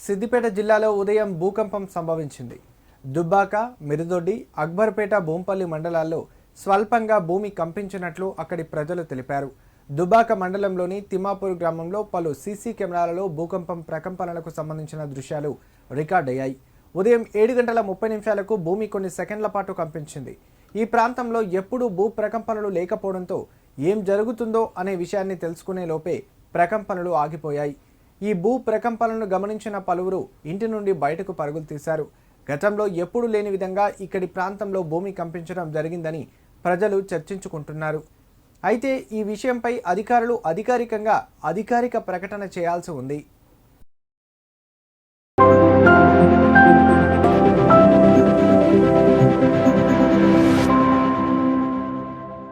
సిద్దిపేట జిల్లాలో ఉదయం భూకంపం సంభవించింది. దుబ్బాక, మిరుదొడ్డి, అక్బర్పేట, భూంపల్లి మండలాల్లో స్వల్పంగా భూమి కంపించినట్లు అక్కడి ప్రజలు తెలిపారు. దుబ్బాక మండలంలోని తిమ్మాపూర్ గ్రామంలో పలు సీసీ కెమెరాలలో భూకంపం ప్రకంపనలకు సంబంధించిన దృశ్యాలు రికార్డయ్యాయి. ఉదయం 7:30 భూమి కొన్ని సెకండ్ల పాటు కంపించింది. ఈ ప్రాంతంలో ఎప్పుడూ భూ ప్రకంపనలు లేకపోవడంతో ఏం జరుగుతుందో అనే విషయాన్ని తెలుసుకునే లోపే ప్రకంపనలు ఆగిపోయాయి. ఈ భూ ప్రకంపనలను గమనించిన పలువురు ఇంటి నుండి బయటకు పరుగులు తీశారు. గతంలో ఎప్పుడూ లేని విధంగా ఇక్కడి ప్రాంతంలో భూమి కంపించడం జరిగిందని ప్రజలు చర్చించుకుంటున్నారు. అయితే ఈ విషయంపై అధికారులు అధికారిక ప్రకటన చేయాల్సి ఉంది.